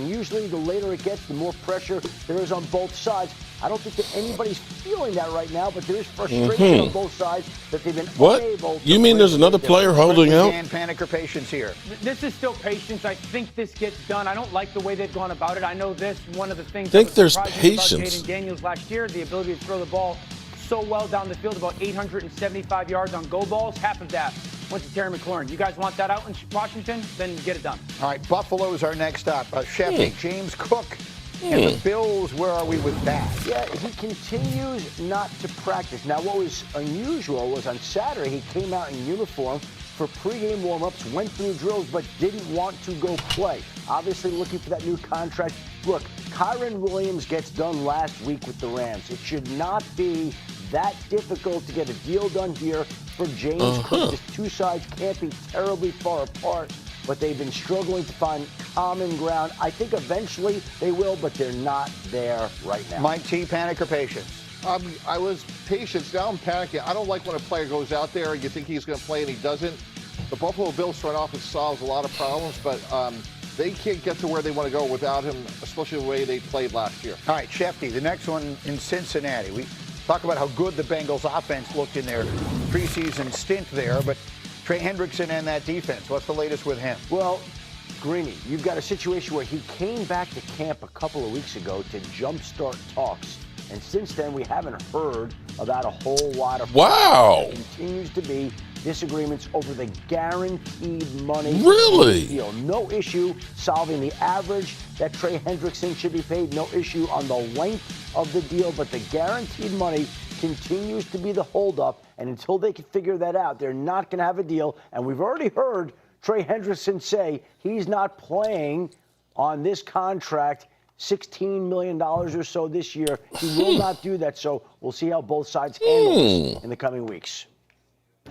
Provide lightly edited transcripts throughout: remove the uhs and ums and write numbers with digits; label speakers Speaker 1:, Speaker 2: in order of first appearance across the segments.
Speaker 1: And usually the later it gets, the more pressure there is on both sides. I don't think that anybody's feeling that right now, but there is frustration on both sides that they've been unable to.
Speaker 2: You mean there's another player holding out?
Speaker 3: And panic or patience here?
Speaker 4: This is still patience. I think this gets done. I don't like the way they've gone about it. I know this, one of the things
Speaker 2: I think
Speaker 4: that was
Speaker 2: there's
Speaker 4: surprising
Speaker 2: patience.
Speaker 4: about Jaden Daniels last year, the ability to throw the ball so well down the field, about 875 yards on go balls. Half of that went to Terry McLaurin. You guys want that out in Washington? Then get it done.
Speaker 3: All right, Buffalo's our next up. Shefty, James Cook and the Bills, where are we with that?
Speaker 1: Yeah, he continues not to practice. Now, what was unusual was on Saturday, he came out in uniform for pregame warm-ups, went through drills, but didn't want to go play. Obviously looking for that new contract. Look, Kyren Williams gets done last week with the Rams. It should not be that difficult to get a deal done here for James Cook. The two sides can't be terribly far apart, but they've been struggling to find common ground. I think eventually they will, but they're not there right now.
Speaker 3: Mike T, panic or patience?
Speaker 5: I was patient. Now I'm panicking. I don't like when a player goes out there and you think he's going to play and he doesn't. The Buffalo Bills front office solves a lot of problems, but they can't get to where they want to go without him, especially the way they played last year.
Speaker 3: All right, Shefty, the next one in Cincinnati. We talk about how good the Bengals offense looked in their preseason stint there, but Trey Hendrickson and that defense, what's the latest with him?
Speaker 1: Well, Greeny, you've got a situation where he came back to camp a couple of weeks ago to jumpstart talks. And since then, we haven't heard about a whole lot of.
Speaker 2: Wow.
Speaker 1: There continues to be disagreements over the guaranteed money.
Speaker 2: Really?
Speaker 1: Deal. No issue solving the average that Trey Hendrickson should be paid. No issue on the length of the deal, but the guaranteed money continues to be the holdup. And until they can figure that out, they're not going to have a deal. And we've already heard Trey Hendrickson say he's not playing on this contract $16 million or so this year. He will not do that, so we'll see how both sides handle this in the coming weeks.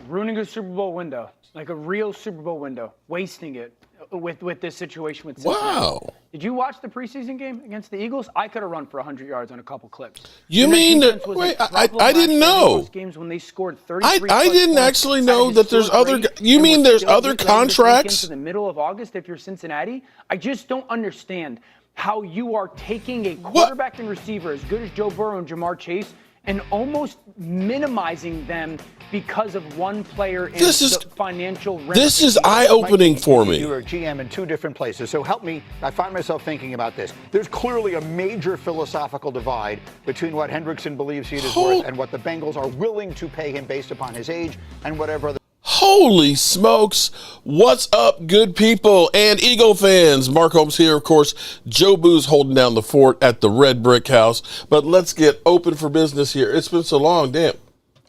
Speaker 4: Ruining a Super Bowl window, like a real Super Bowl window, wasting it with this situation with Cincinnati.
Speaker 2: Wow.
Speaker 4: Did you watch the preseason game against the Eagles? I could have run for 100 yards on a couple clips.
Speaker 2: You mean that? Wait, I didn't know.
Speaker 4: Those games when they scored 33
Speaker 2: I didn't actually know that there's other. You mean there's other contracts?
Speaker 4: Into the middle of August, if you're Cincinnati, I just don't understand how you are taking a quarterback and receiver as good as Joe Burrow and Jamar Chase and almost minimizing them because of one player in the financial rent.
Speaker 2: This is eye-opening for me.
Speaker 3: You are GM in two different places, so help me. I find myself thinking about this. There's clearly a major philosophical divide between what Hendrickson believes he is worth and what the Bengals are willing to pay him based upon his age and whatever other.
Speaker 2: Holy smokes. What's up, good people and Eagle fans? Mark Holmes here, of course. Joe Boo's holding down the fort at the Red Brick House. But let's get open for business here. It's been so long, damn.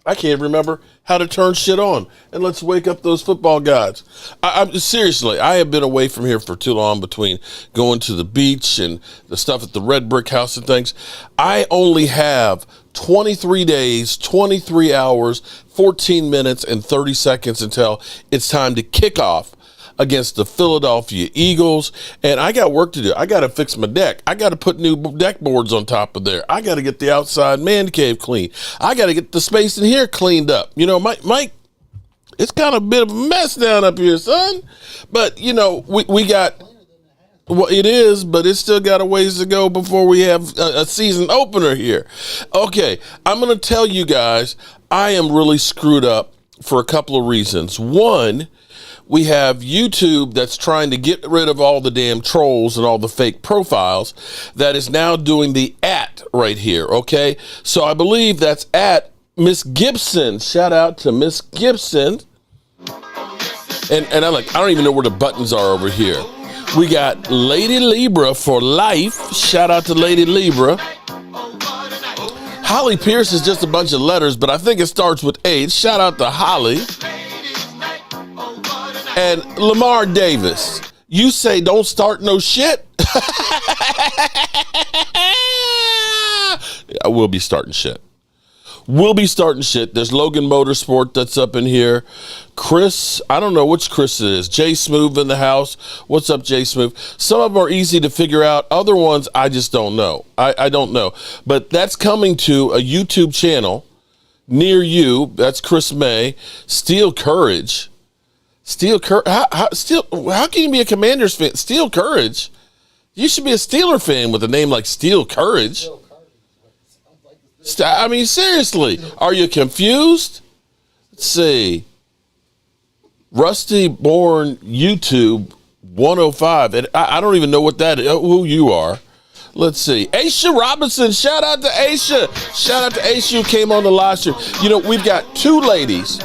Speaker 2: I can't remember how to turn shit on. And let's wake up those football gods. Seriously, I have been away from here for too long between going to the beach and the stuff at the Red Brick House and things. I only have 23 days, 23 hours, 14 minutes, and 30 seconds until it's time to kick off against the Philadelphia Eagles. And I got work to do. I got to fix my deck. I got to put new deck boards on top of there. I got to get the outside man cave clean. I got to get the space in here cleaned up. You know, Mike, it's kind of a bit of a mess down up here, son. But, you know, we got... Well, it is, but it's still got a ways to go before we have a season opener here. Okay, I'm going to tell you guys, I am really screwed up for a couple of reasons. One, we have YouTube that's trying to get rid of all the damn trolls and all the fake profiles that is now doing the @ right here, okay? So I believe that's @ Miss Gibson. Shout out to Miss Gibson. And I don't even know where the buttons are over here. We got Lady Libra for life. Shout out to Lady Libra. Holly Pierce is just a bunch of letters, but I think it starts with H. Shout out to Holly. And Lamar Davis, you say don't start no shit. I will be starting shit. We'll be starting shit. There's Logan Motorsport that's up in here. Chris, I don't know which Chris it is. Jay Smooth in the house. What's up, Jay Smooth? Some of them are easy to figure out. Other ones, I just don't know. I don't know. But that's coming to a YouTube channel near you. That's Chris May. Steel Courage. How can you be a Commanders fan? Steel Courage. You should be a Steeler fan with a name like Steel Courage. I mean, seriously, are you confused? Let's see. Rusty Born YouTube 105. And I don't even know what that is, who you are. Let's see. Aisha Robinson. Shout out to Aisha. Shout out to Aisha who came on the live stream. You know, we've got two ladies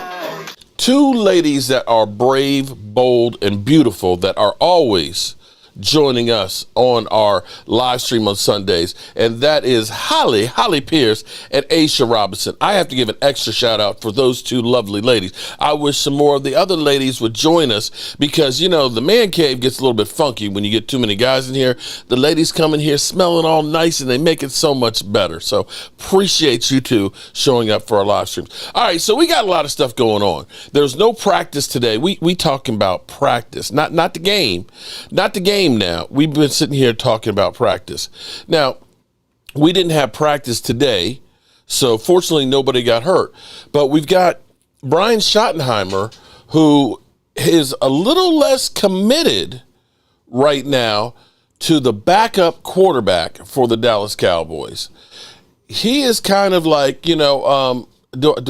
Speaker 2: that are brave, bold, and beautiful that are always joining us on our live stream on Sundays, and that is Holly Pierce and Aisha Robinson. I have to give an extra shout out for those two lovely ladies. I wish some more of the other ladies would join us because, you know, the man cave gets a little bit funky when you get too many guys in here. The ladies come in here smelling all nice and they make it so much better. So appreciate you two showing up for our live streams. All right, so we got a lot of stuff going on. There's no practice today. We talking about practice, not the game. Not the game now. We've been sitting here talking about practice. Now, we didn't have practice today, so fortunately nobody got hurt. But we've got Brian Schottenheimer, who is a little less committed right now to the backup quarterback for the Dallas Cowboys. He is kind of like, do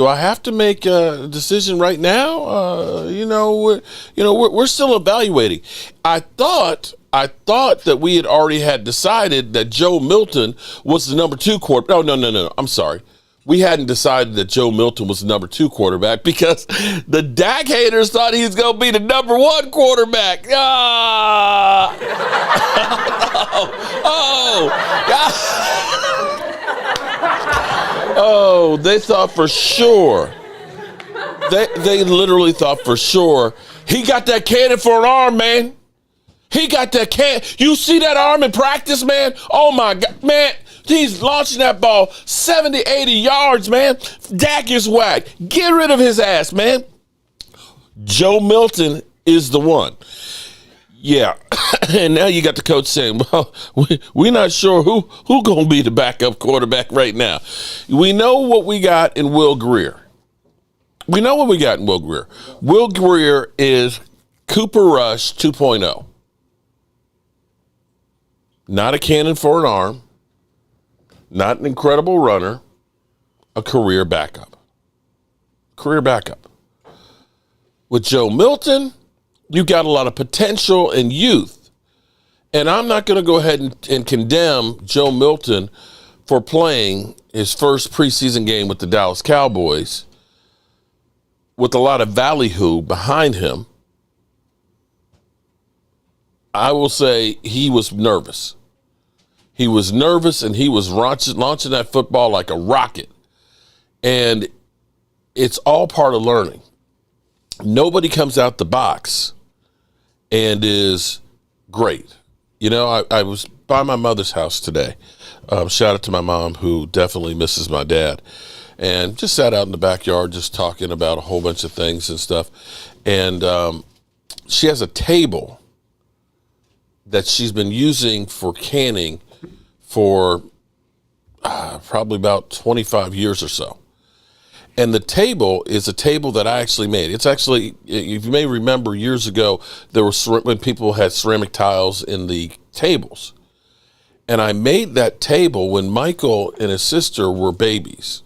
Speaker 2: I have to make a decision right now? We're still evaluating. I thought that we had already had decided that Joe Milton was the number 2 quarterback. Oh, no. I'm sorry. We hadn't decided that Joe Milton was the number 2 quarterback because the Dak haters thought he was going to be the number 1 quarterback. Oh, they thought for sure. They literally thought for sure. He got that cannon for an arm, man. He got that You see that arm in practice, man? Oh, my God, man. He's launching that ball 70, 80 yards, man. Dak is whacked. Get rid of his ass, man. Joe Milton is the one. Yeah. And now you got the coach saying, well, we're not sure who going to be the backup quarterback right now. We know what we got in Will Grier. Will Grier is Cooper Rush 2.0. Not a cannon for an arm, not an incredible runner, a career backup. With Joe Milton, you got a lot of potential and youth. And I'm not going to go ahead and condemn Joe Milton for playing his first preseason game with the Dallas Cowboys with a lot of ballyhoo behind him. I will say he was nervous. He was nervous and he was launching that football like a rocket. And it's all part of learning. Nobody comes out the box and is great. You know, I was by my mother's house today. Shout out to my mom, who definitely misses my dad. And just sat out in the backyard just talking about a whole bunch of things and stuff. And she has a table that she's been using for canning for probably about 25 years or so. And the table is a table that I actually made. It's actually, if you may remember years ago, there were when people had ceramic tiles in the tables. And I made that table when Michael and his sister were babies.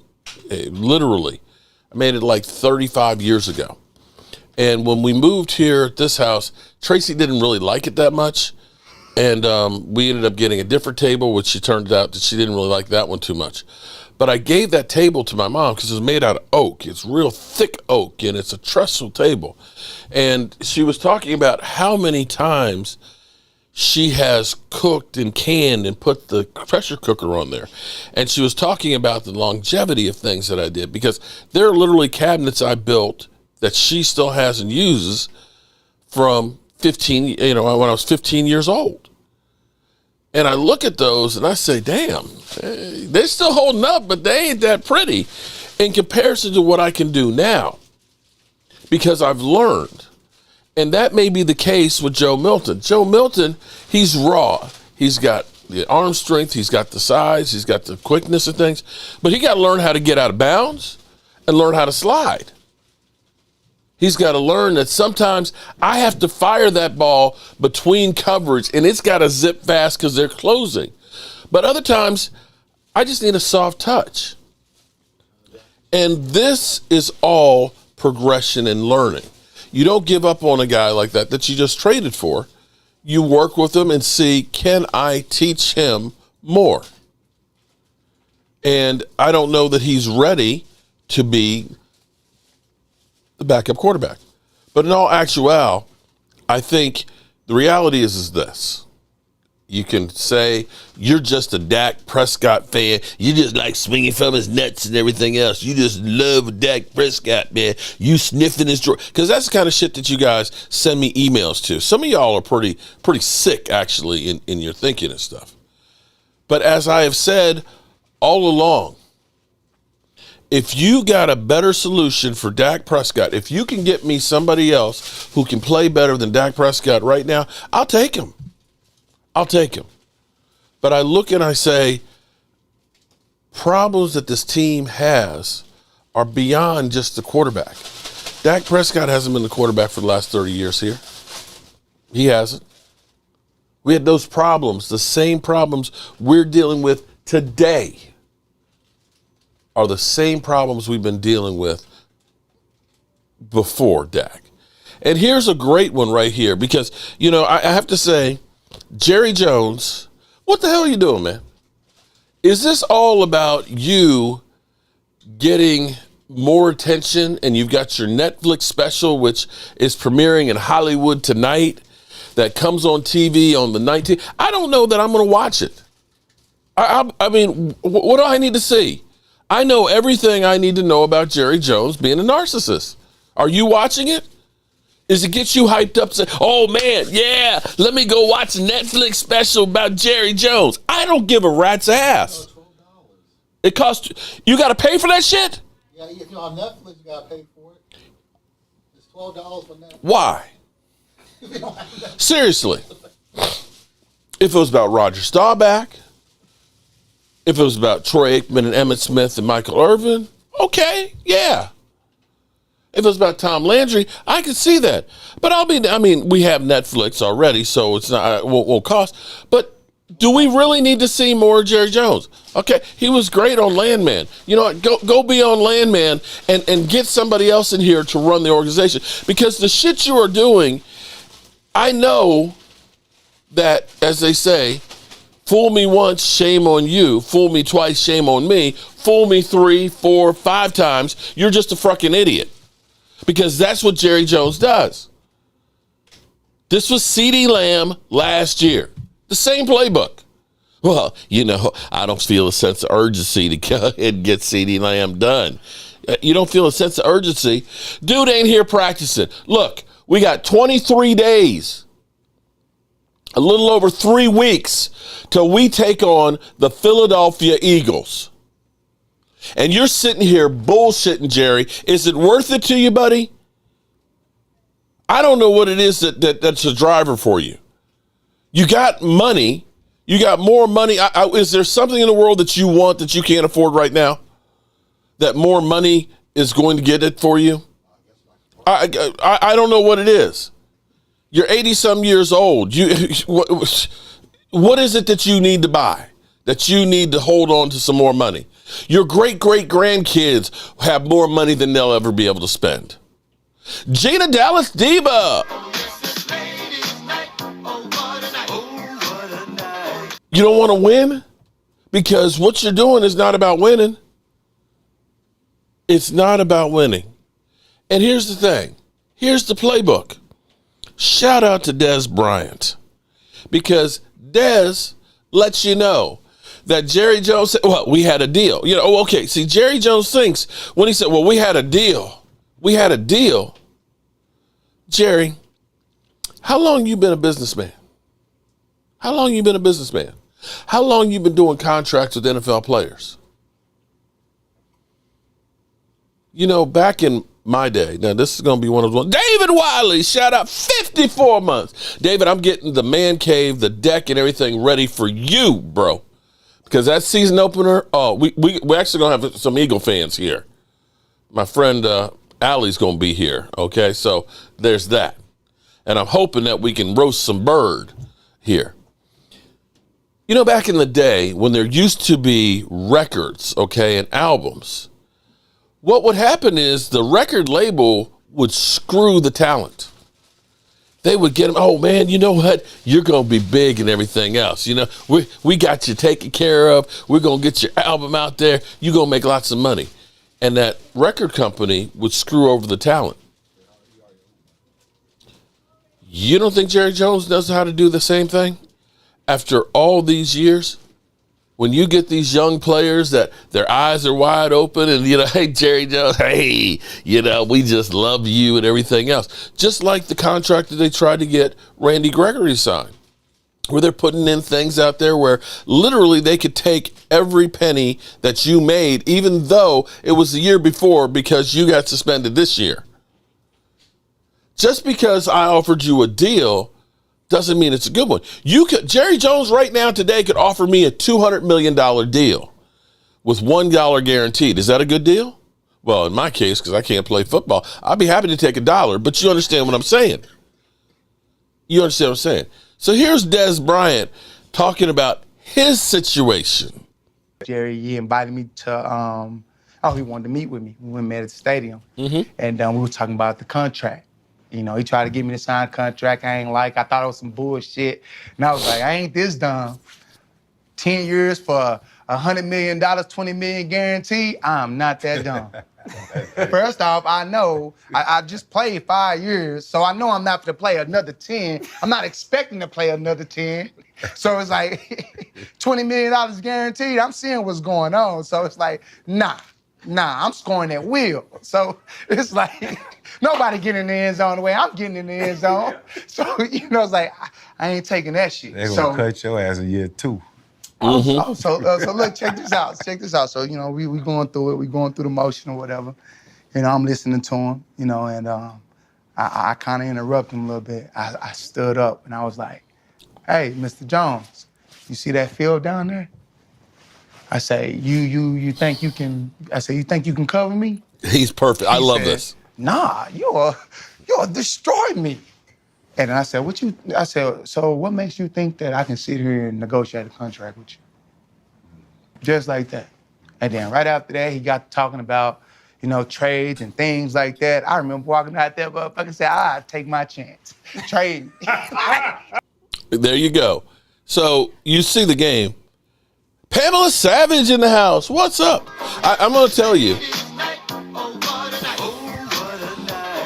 Speaker 2: Literally. I made it like 35 years ago. And when we moved here at this house, Tracy didn't really like it that much. And we ended up getting a different table, which she turned out that she didn't really like that one too much. But I gave that table to my mom because it was made out of oak. It's real thick oak, and it's a trestle table. And she was talking about how many times she has cooked and canned and put the pressure cooker on there. And she was talking about the longevity of things that I did, because there are literally cabinets I built that she still has and uses from 15, when I was 15 years old. And I look at those and I say, damn, they're still holding up, but they ain't that pretty in comparison to what I can do now, because I've learned. And that may be the case with Joe Milton. Joe Milton, he's raw. He's got the arm strength. He's got the size. He's got the quickness of things. But he got to learn how to get out of bounds and learn how to slide. He's got to learn that sometimes I have to fire that ball between coverage, and it's got to zip fast because they're closing. But other times, I just need a soft touch. And this is all progression and learning. You don't give up on a guy like that you just traded for. You work with him and see, can I teach him more? And I don't know that he's ready to be the backup quarterback. But in all actuality, I think the reality is this. You can say you're just a Dak Prescott fan. You just like swinging from his nuts and everything else. You just love Dak Prescott, man. You sniffing his drawer. Because that's the kind of shit that you guys send me emails to. Some of y'all are pretty sick, actually, in your thinking and stuff. But as I have said all along, if you got a better solution for Dak Prescott, if you can get me somebody else who can play better than Dak Prescott right now, I'll take him. But I look and I say, problems that this team has are beyond just the quarterback. Dak Prescott hasn't been the quarterback for the last 30 years here. He hasn't. We had those problems, the same problems we're dealing with today are the same problems we've been dealing with before Dak. And here's a great one right here because, I have to say, Jerry Jones, what the hell are you doing, man? Is this all about you getting more attention and you've got your Netflix special, which is premiering in Hollywood tonight, that comes on TV on the 19th? I don't know that I'm going to watch it. I mean, what do I need to see? I know everything I need to know about Jerry Jones being a narcissist. Are you watching it? Is it get you hyped up? Say, oh man, yeah, let me go watch a Netflix special about Jerry Jones. I don't give a rat's ass. It costs, you got to pay for that shit?
Speaker 6: Yeah, on Netflix, you got to pay for it. It's $12 for Netflix.
Speaker 2: Why? Seriously. If it was about Roger Staubach, if it was about Troy Aikman and Emmitt Smith and Michael Irvin, okay, yeah. If it was about Tom Landry, I could see that. But we have Netflix already, so it's not, it won't cost. But do we really need to see more Jerry Jones? Okay, he was great on Landman. You know what? Go be on Landman and get somebody else in here to run the organization. Because the shit you are doing, I know that, as they say, fool me once, shame on you. Fool me twice, shame on me. Fool me 3, 4, 5 times, you're just a fucking idiot. Because that's what Jerry Jones does. This was CeeDee Lamb last year. The same playbook. Well, I don't feel a sense of urgency to go ahead and get CeeDee Lamb done. You don't feel a sense of urgency? Dude ain't here practicing. Look, we got 23 days. A little over 3 weeks till we take on the Philadelphia Eagles. And you're sitting here bullshitting, Jerry. Is it worth it to you, buddy? I don't know what it is that's a driver for you. You got money. You got more money. Is there something in the world that you want that you can't afford right now? That more money is going to get it for you? I don't know what it is. You're 80-some years old. What is it that you need to buy? That you need to hold on to some more money? Your great-great-grandkids have more money than they'll ever be able to spend. Gina Dallas Diva. You don't want to win? Because what you're doing is not about winning. It's not about winning. And here's the thing. Here's the playbook. Shout out to Dez Bryant. Because Dez lets you know that Jerry Jones said, well, we had a deal. Okay, see, Jerry Jones thinks when he said, well, we had a deal. Jerry, how long you been a businessman? How long you been doing contracts with NFL players? Back in my day, now this is going to be one of those. David Wiley, shout out, 54 months. David, I'm getting the man cave, the deck, and everything ready for you, bro. Because that season opener, we're actually going to have some Eagle fans here. My friend Allie's going to be here, okay? So there's that. And I'm hoping that we can roast some bird here. You know, back in the day when there used to be records, okay, and albums, what would happen is the record label would screw the talent. They would get them, oh, man, you know what? You're going to be big and everything else. You know, we got you taken care of. We're going to get your album out there. You're going to make lots of money. And that record company would screw over the talent. You don't think Jerry Jones knows how to do the same thing? After all these years, when you get these young players that their eyes are wide open and, you know, hey, Jerry Jones, hey, you know, we just love you and everything else. Just like the contract that they tried to get Randy Gregory signed, where they're putting in things out there where literally they could take every penny that you made, even though it was the year before because you got suspended this year. Just because I offered you a deal doesn't mean it's a good one. Jerry Jones right now today could offer me a $200 million deal with $1 guaranteed. Is that a good deal? Well, in my case, because I can't play football, I'd be happy to take $1, but you understand what I'm saying. You understand what I'm saying? So here's Des Bryant talking about his situation.
Speaker 7: Jerry, he invited me to, he wanted to meet with me. We met at the stadium. Mm-hmm. And we were talking about the contract. You know, he tried to get me to sign a contract I ain't like. I thought it was some bullshit. And I was like, I ain't this dumb. 10 years for $100 million, $20 million guaranteed? I'm not that dumb. First off, I know I just played 5 years, so I know I'm not going to play another 10. I'm not expecting to play another 10. So it's like $20 million guaranteed. I'm seeing what's going on. So it's like, nah, I'm scoring at will. So it's like, nobody getting in the end zone the way I'm getting in the end zone. So, you know, it's like, I ain't taking that shit.
Speaker 8: They're going to cut your ass in year 2.
Speaker 2: Mm-hmm.
Speaker 7: So look, check this out. So, you know, we going through it. We going through the motion or whatever. You know, I'm listening to him, you know, and I kind of interrupted him a little bit. I stood up and I was like, hey, Mr. Jones, you see that field down there? I say, you think you can, you think you can cover me?
Speaker 2: He's perfect. I love this.
Speaker 7: Nah, you'll destroy me. And I said, so what makes you think that I can sit here and negotiate a contract with you? Just like that. And then right after that, he got talking about, you know, trades and things like that. I remember walking out there, motherfucker said, I'll take my chance. Trade.
Speaker 2: There you go. So you see the game. Pamela Savage in the house. What's up? I'm going to tell you.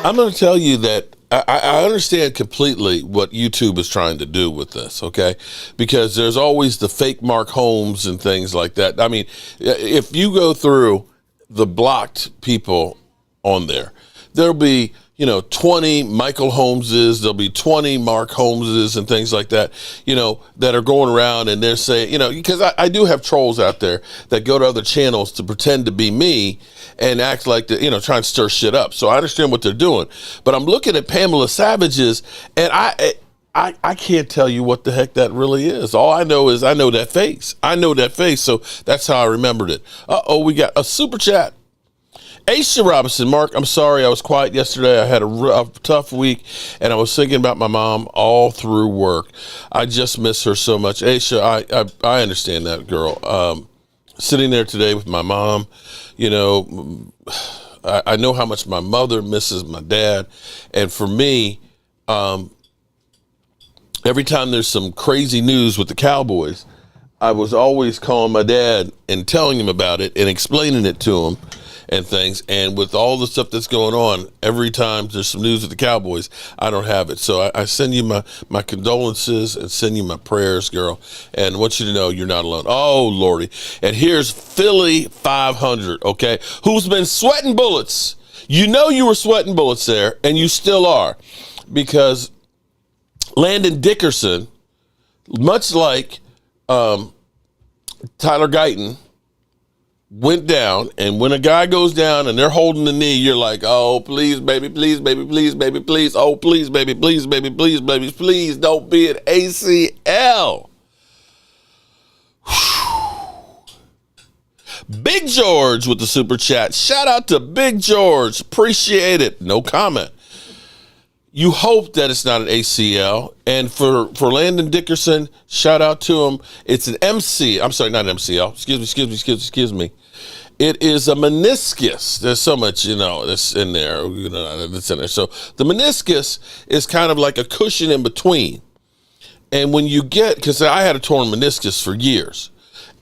Speaker 2: I'm going to tell you that I understand completely what YouTube is trying to do with this, okay? Because there's always the fake Mark Holmes and things like that. I mean, if you go through the blocked people on there, there'll be, 20 Michael Holmeses, there'll be 20 Mark Holmeses and things like that, that are going around and they're saying, because I do have trolls out there that go to other channels to pretend to be me and act like, try and stir shit up. So I understand what they're doing. But I'm looking at Pamela Savage's and I can't tell you what the heck that really is. All I know is I know that face. So that's how I remembered it. We got a super chat. Aisha Robinson, Mark, I'm sorry I was quiet yesterday. I had a tough week, and I was thinking about my mom all through work. I just miss her so much. Aisha, I understand that, girl. Sitting there today with my mom, I know how much my mother misses my dad. And for me, every time there's some crazy news with the Cowboys, I was always calling my dad and telling him about it and explaining it to him and things. And with all the stuff that's going on, every time there's some news with the Cowboys, I don't have it. So I send you my condolences and send you my prayers, girl. And I want you to know you're not alone. Oh, Lordy. And here's Philly 500, okay, who's been sweating bullets. You were sweating bullets there, and you still are. Because Landon Dickerson, much like Tyler Guyton, went down, and when a guy goes down and they're holding the knee, you're like, oh, please, baby, please, baby, please, baby, please. Oh, please, baby, please, baby, please, baby, please don't be an ACL. Big George with the super chat. Shout out to Big George. Appreciate it. No comment. You hope that it's not an ACL. And for Landon Dickerson, shout out to him. It's an MC. I'm sorry, not an MCL. Excuse me. It is a meniscus. There's so much, that's in there. That's in there. So the meniscus is kind of like a cushion in between. And when you get, because I had a torn meniscus for years.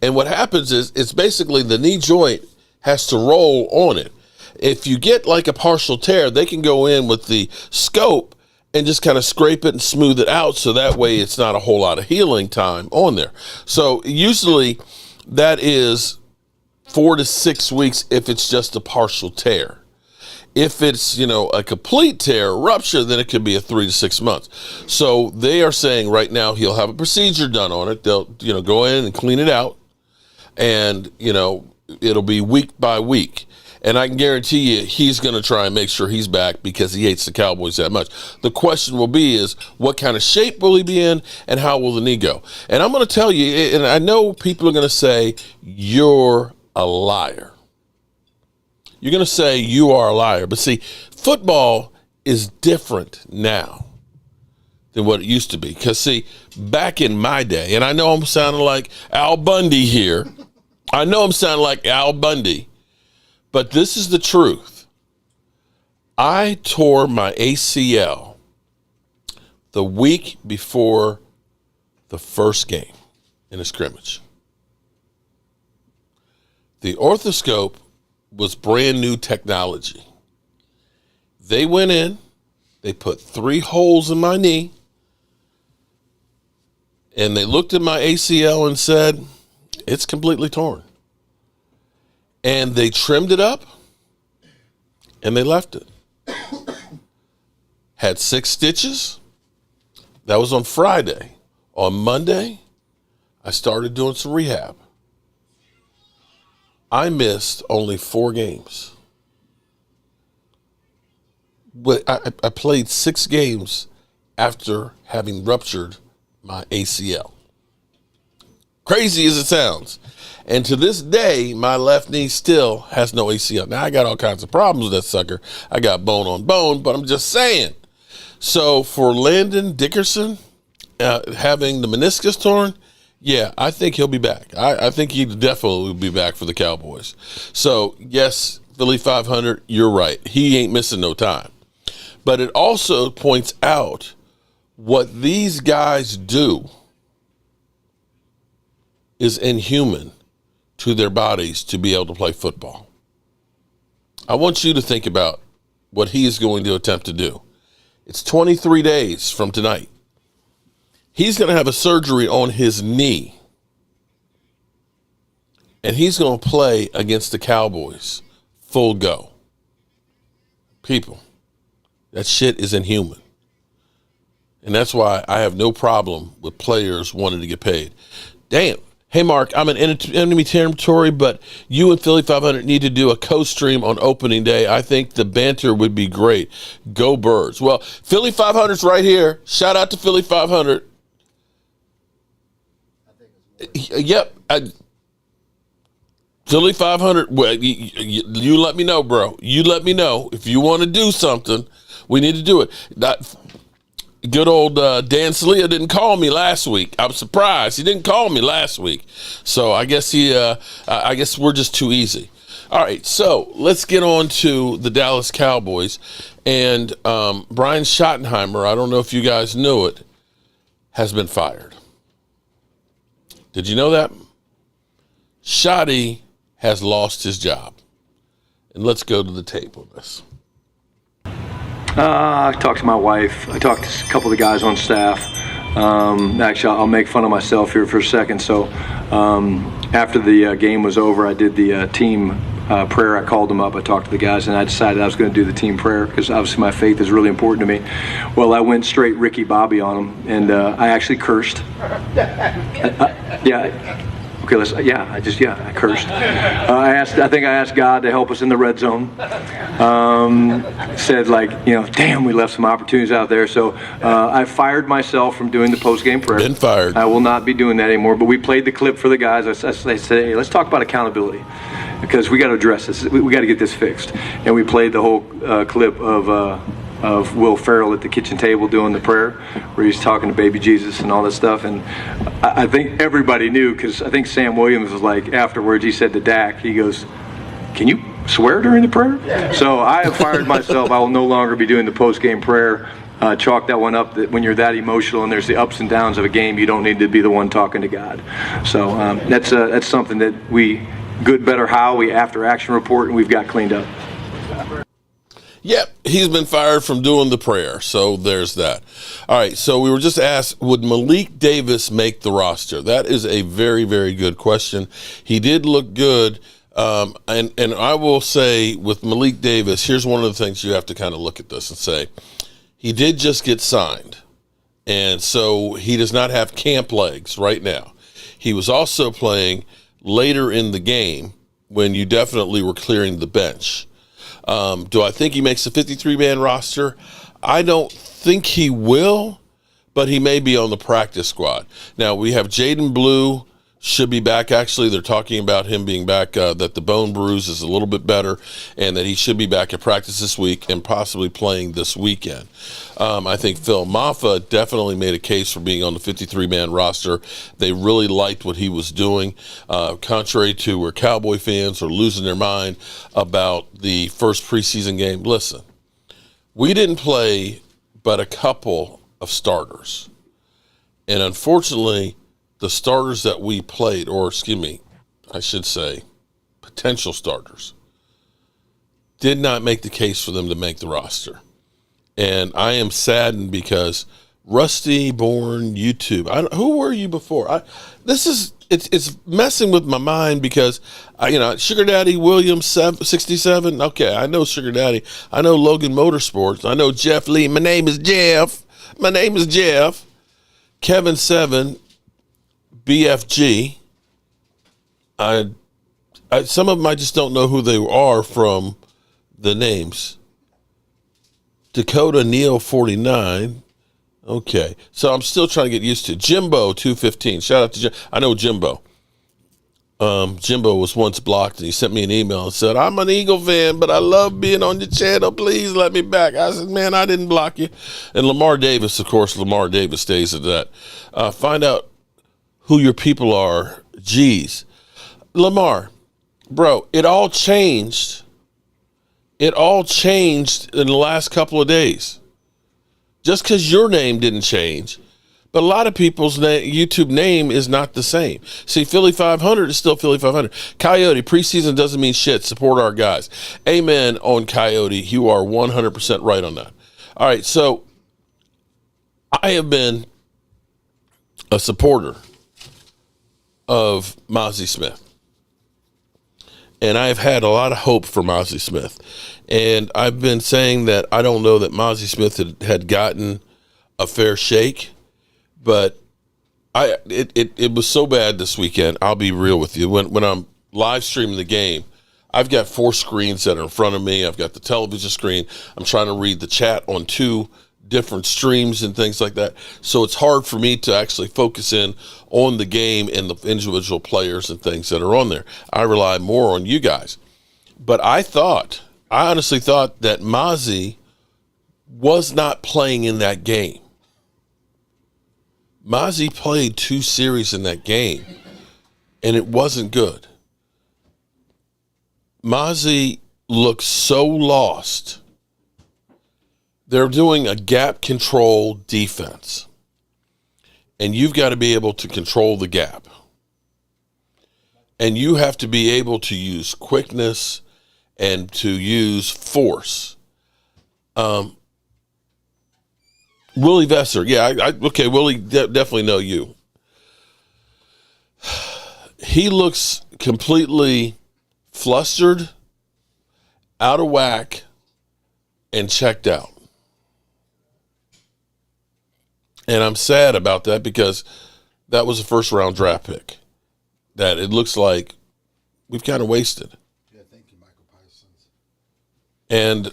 Speaker 2: And what happens is it's basically the knee joint has to roll on it. If you get like a partial tear, they can go in with the scope and just kind of scrape it and smooth it out so that way it's not a whole lot of healing time on there. So usually that is 4 to 6 weeks if it's just a partial tear. If it's, a complete tear, rupture, then it could be a 3 to 6 months. So they are saying right now he'll have a procedure done on it. They'll, go in and clean it out and, it'll be week by week. And I can guarantee you he's going to try and make sure he's back because he hates the Cowboys that much. The question will be is what kind of shape will he be in and how will the knee go? And I'm going to tell you, and I know people are going to say, you're a liar. You're going to say you are a liar. But see, football is different now than what it used to be. Because, see, back in my day, and I know I'm sounding like Al Bundy here. But this is the truth. I tore my ACL the week before the first game in a scrimmage. The orthoscope was brand new technology. They went in, they put 3 holes in my knee, and they looked at my ACL and said, it's completely torn. And they trimmed it up, and they left it. Had 6 stitches. That was on Friday. On Monday, I started doing some rehab. I missed only 4 games. But I played 6 games after having ruptured my ACL. Crazy as it sounds. And to this day, my left knee still has no ACL. Now, I got all kinds of problems with that sucker. I got bone on bone, but I'm just saying. So for Landon Dickerson, having the meniscus torn, yeah, I think he'll be back. I think he definitely will be back for the Cowboys. So, yes, Philly 500, you're right. He ain't missing no time. But it also points out what these guys do is inhuman to their bodies to be able to play football. I want you to think about what he is going to attempt to do. It's 23 days from tonight. He's going to have a surgery on his knee. And he's going to play against the Cowboys full go. People, that shit is inhuman. And that's why I have no problem with players wanting to get paid. Damn. Hey, Mark, I'm in enemy territory, but you and Philly 500 need to do a co-stream on opening day. I think the banter would be great. Go Birds. Well, Philly 500's right here. Shout out to Philly 500. Yep. Philly 500. Well, you let me know, bro. You let me know. If you want to do something, we need to do it. Good old Dan Salia didn't call me last week. I'm surprised he didn't call me last week. So I guess I guess we're just too easy. All right, so let's get on to the Dallas Cowboys and Brian Schottenheimer. I don't know if you guys knew it, has been fired. Did you know that? Shotty has lost his job, and let's go to the tape on this.
Speaker 9: I talked to my wife. I talked to a couple of the guys on staff. Actually, I'll make fun of myself here for a second. So after the game was over, I did the team prayer. I called them up. I talked to the guys, and I decided I was going to do the team prayer because obviously my faith is really important to me. Well, I went straight Ricky Bobby on them, and I actually cursed. Yeah. Okay, I cursed. I think I asked God to help us in the red zone. Said damn, we left some opportunities out there. So I fired myself from doing the post-game prayer.
Speaker 2: Been fired.
Speaker 9: I will not be doing that anymore. But we played the clip for the guys. I said, hey, let's talk about accountability, because we got to address this. We got to get this fixed. And we played the whole clip of Will Ferrell at the kitchen table doing the prayer, where he's talking to baby Jesus and all that stuff. And I think everybody knew, because I think Sam Williams was like, afterwards, he said to Dak, he goes, can you swear during the prayer? So I have fired myself. I will no longer be doing the post-game prayer. Chalk that one up, that when you're that emotional and there's the ups and downs of a game, you don't need to be the one talking to God. So that's something that we, good, better, how, we after action report, and we've got cleaned up.
Speaker 2: Yep, he's been fired from doing the prayer, so there's that. All right, so we were just asked, would Malik Davis make the roster? That is a very, very good question. He did look good, and I will say with Malik Davis, here's one of the things you have to kind of look at this and say, he did just get signed, and so he does not have camp legs right now. He was also playing later in the game when you definitely were clearing the bench. Do I think he makes the 53-man roster? I don't think he will, but he may be on the practice squad. Now, we have Jaden Blue should be back. Actually, they're talking about him being back, that the bone bruise is a little bit better, and that he should be back at practice this week and possibly playing this weekend. I think Phil Maffa definitely made a case for being on the 53-man roster. They really liked what he was doing, contrary to where Cowboy fans are losing their mind about the first preseason game. Listen, we didn't play but a couple of starters, and unfortunately, the starters that we played, or excuse me, I should say potential starters, did not make the case for them to make the roster. And I am saddened because Rusty Born YouTube, who were you before? It's messing with my mind because, Sugar Daddy Williams 67. Okay, I know Sugar Daddy. I know Logan Motorsports. I know Jeff Lee. My name is Jeff. Kevin 7. BFG. Some of them I just don't know who they are from the names. Dakota Neal 49. Okay, so I'm still trying to get used to Jimbo 215. Shout out to Jim. I know Jimbo. Jimbo was once blocked, and he sent me an email and said, I'm an Eagle fan, but I love being on your channel. Please let me back. I said, man, I didn't block you. And Lamar Davis, of course, Lamar Davis stays at that. Find out who your people are. Geez. Lamar, bro, it all changed. It all changed in the last couple of days. Just because your name didn't change, but a lot of people's YouTube name is not the same. See, Philly 500 is still Philly 500. Coyote, preseason doesn't mean shit. Support our guys. Amen on Coyote. You are 100% right on that. All right, so I have been a supporter of Mozzie Smith. And I've had a lot of hope for Mozzie Smith. And I've been saying that I don't know that Mozzie Smith had gotten a fair shake, but it was so bad this weekend. I'll be real with you. When I'm live streaming the game, I've got 4 screens that are in front of me. I've got the television screen. I'm trying to read the chat on 2 different streams and things like that. So it's hard for me to actually focus in on the game and the individual players and things that are on there. I rely more on you guys. But I honestly thought that Mozzie was not playing in that game. Mozzie played 2 series in that game, and it wasn't good. Mozzie looked so lost. They're doing a gap control defense, and you've got to be able to control the gap. And you have to be able to use quickness and to use force. Willie Vesser, yeah, okay, Willie, definitely know you. He looks completely flustered, out of whack, and checked out. And I'm sad about that because that was a first-round draft pick. that it looks like we've kind of wasted.
Speaker 6: Yeah, thank you, Michael Parsons.
Speaker 2: And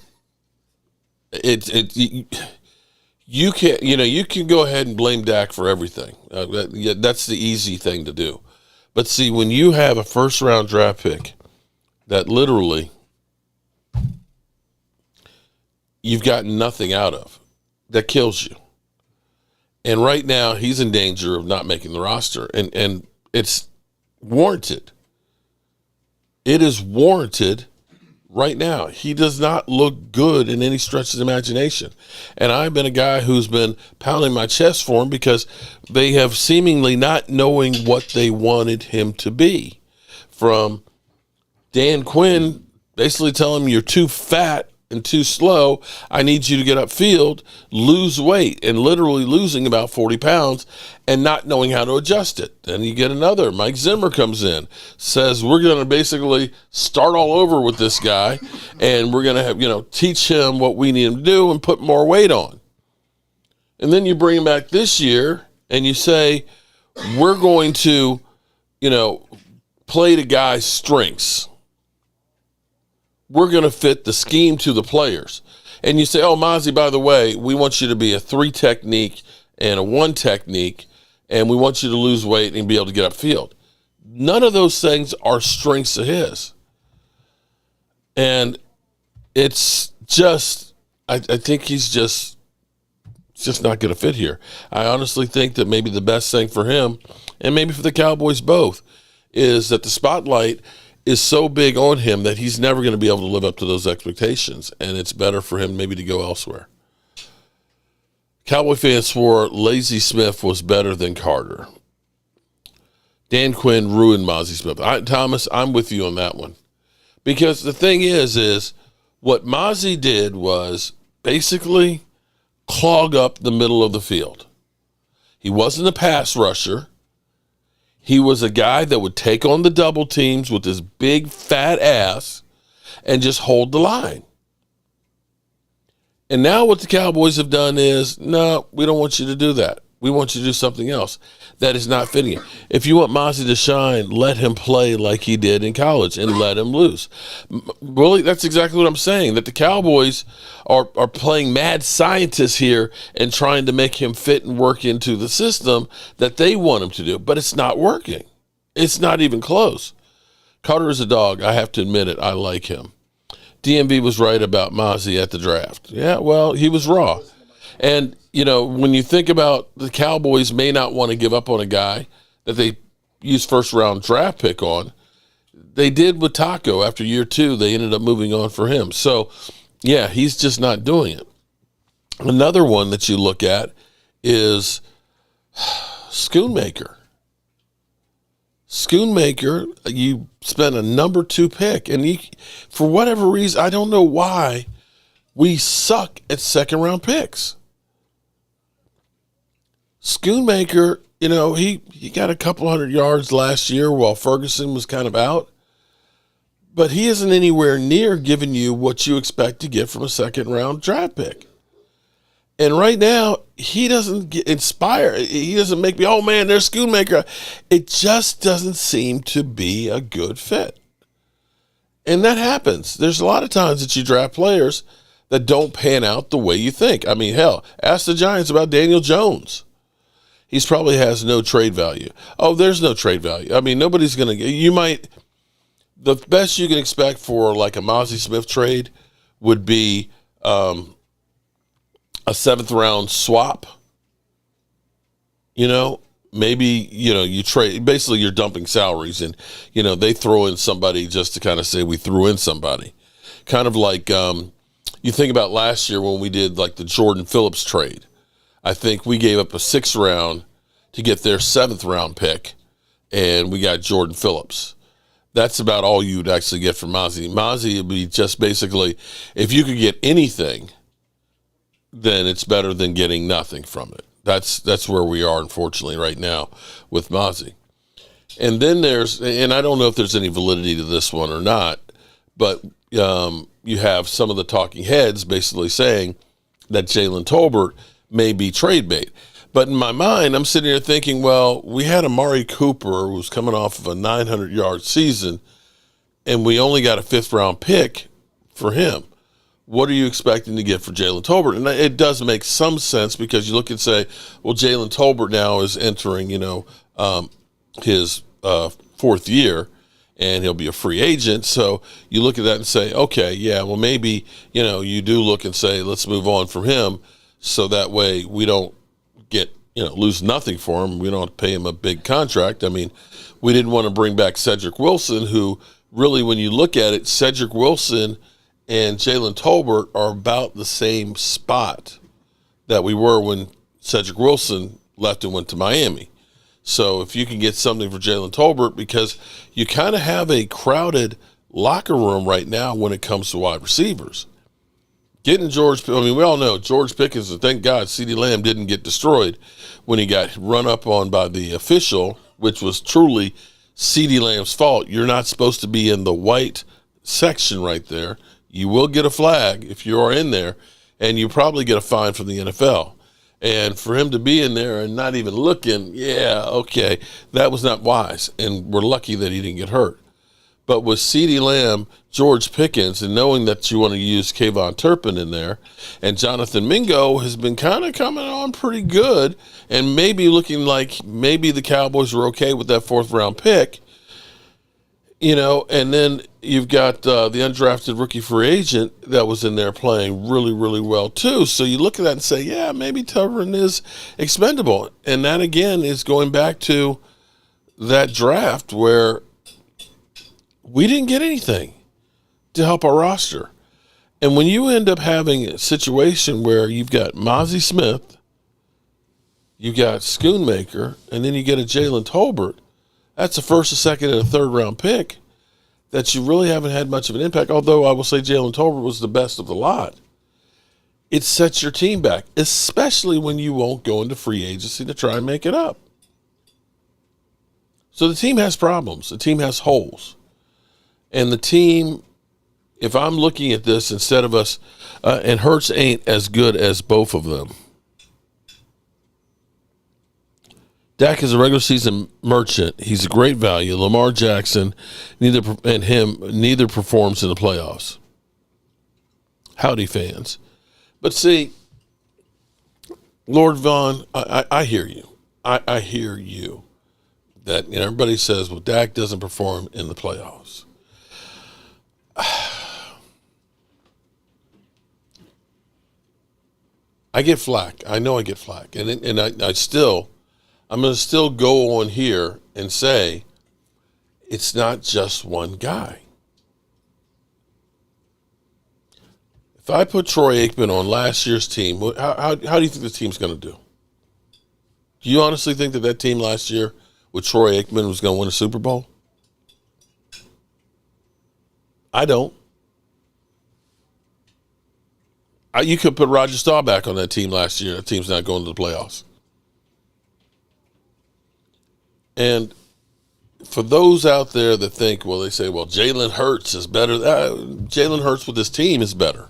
Speaker 2: you can go ahead and blame Dak for everything. That's the easy thing to do. But see, when you have a first-round draft pick that literally you've gotten nothing out of, that kills you. And right now, he's in danger of not making the roster. And it's warranted. It is warranted right now. He does not look good in any stretch of the imagination. And I've been a guy who's been pounding my chest for him because they have seemingly not knowing what they wanted him to be. From Dan Quinn basically telling him, you're too fat and too slow. I need you to get upfield, lose weight, and literally losing about 40 pounds and not knowing how to adjust it. Then you get another. Mike Zimmer comes in, says we're going to basically start all over with this guy, and we're going to have, teach him what we need him to do and put more weight on. And then you bring him back this year and you say, we're going to, play the guy's strengths. We're going to fit the scheme to the players. And you say, oh, Mozzie, by the way, we want you to be a 3 technique and a 1 technique, and we want you to lose weight and be able to get upfield. None of those things are strengths of his. And it's just, I think he's just not going to fit here. I honestly think that maybe the best thing for him, and maybe for the Cowboys both, is that the spotlight is so big on him that he's never going to be able to live up to those expectations, and it's better for him maybe to go elsewhere. Cowboy fans swore Lazy Smith was better than Carter. Dan Quinn ruined Mozzie Smith. Thomas, I'm with you on that one. Because the thing is what Mozzie did was basically clog up the middle of the field. He wasn't a pass rusher. He was a guy that would take on the double teams with his big fat ass and just hold the line. And now what the Cowboys have done is, no, we don't want you to do that. We want you to do something else that is not fitting. If you want Mozzie to shine, let him play like he did in college and let him loose. Really, that's exactly what I'm saying, that the Cowboys are playing mad scientists here and trying to make him fit and work into the system that they want him to do. But it's not working. It's not even close. Carter is a dog. I have to admit it. I like him. DMV was right about Mozzie at the draft. Yeah, well, he was raw. And, when you think about the Cowboys may not want to give up on a guy that they used first-round draft pick on, they did with Taco. After year 2, they ended up moving on for him. So, yeah, he's just not doing it. Another one that you look at is Schoonmaker. Schoonmaker, you spent a number 2 pick, and for whatever reason, I don't know why, we suck at second-round picks. Schoonmaker, he got a couple 100 yards last year while Ferguson was kind of out, but he isn't anywhere near giving you what you expect to get from a second-round draft pick. And right now, he doesn't inspire. He doesn't make me, oh, man, there's Schoonmaker. It just doesn't seem to be a good fit. And that happens. There's a lot of times that you draft players that don't pan out the way you think. I mean, hell, ask the Giants about Daniel Jones. He probably has no trade value. Oh, there's no trade value. I mean, nobody's going to – the best you can expect for like a Mozzie Smith trade would be a 7th-round swap. Maybe, you trade – basically you're dumping salaries and, they throw in somebody just to kind of say we threw in somebody. Kind of like you think about last year when we did like the Jordan Phillips trade. I think we gave up a 6th round to get their 7th-round pick, and we got Jordan Phillips. That's about all you'd actually get from Mozzie. Mozzie would be just basically, if you could get anything, then it's better than getting nothing from it. That's where we are, unfortunately, right now with Mozzie. And then and I don't know if there's any validity to this one or not, but you have some of the talking heads basically saying that Jalen Tolbert may be trade bait. But in my mind, I'm sitting here thinking, well, we had Amari Cooper who was coming off of a 900-yard season, and we only got a 5th-round pick for him. What are you expecting to get for Jalen Tolbert? And it does make some sense because you look and say, well, Jalen Tolbert now is entering, his 4th year, and he'll be a free agent. So you look at that and say, okay, yeah, well, maybe, you do look and say, let's move on from him so that way we don't get, lose nothing for him. We don't have to pay him a big contract. I mean, we didn't want to bring back Cedric Wilson, who really, when you look at it, Cedric Wilson and Jalen Tolbert are about the same spot that we were when Cedric Wilson left and went to Miami. So if you can get something for Jalen Tolbert, because you kind of have a crowded locker room right now when it comes to wide receivers. Getting we all know George Pickens, and thank God CeeDee Lamb didn't get destroyed when he got run up on by the official, which was truly CeeDee Lamb's fault. You're not supposed to be in the white section right there. You will get a flag if you are in there, and you probably get a fine from the NFL. And for him to be in there and not even looking, that was not wise. And we're lucky that he didn't get hurt. But with CeeDee Lamb, George Pickens, and knowing that you want to use Kayvon Turpin in there, and Jonathan Mingo has been kind of coming on pretty good, and maybe looking like maybe the Cowboys were okay with that 4th-round pick, and then you've got the undrafted rookie free agent that was in there playing really, really well too. So you look at that and say, yeah, maybe Turpin is expendable. And that, again, is going back to that draft where we didn't get anything to help our roster. And when you end up having a situation where you've got Mozzie Smith, you've got Schoonmaker, and then you get a Jalen Tolbert, that's a 1st, a 2nd, and a 3rd-round pick that you really haven't had much of an impact, although I will say Jalen Tolbert was the best of the lot. It sets your team back, especially when you won't go into free agency to try and make it up. So the team has problems. The team has holes. And the team, if I'm looking at this instead of us, and Hurts ain't as good as both of them. Dak is a regular season merchant. He's a great value. Lamar Jackson, neither performs in the playoffs. Howdy, fans. But see, Lord Vaughn, I hear you. I hear you. That everybody says, well, Dak doesn't perform in the playoffs. I get flack. I know I get flack. And I'm going to still go on here and say it's not just one guy. If I put Troy Aikman on last year's team, how do you think the team's going to do? Do you honestly think that team last year with Troy Aikman was going to win a Super Bowl? I don't. You could put Roger Staubach on that team last year. That team's not going to the playoffs. And for those out there that think, they say, Jalen Hurts is better. Jalen Hurts with his team is better.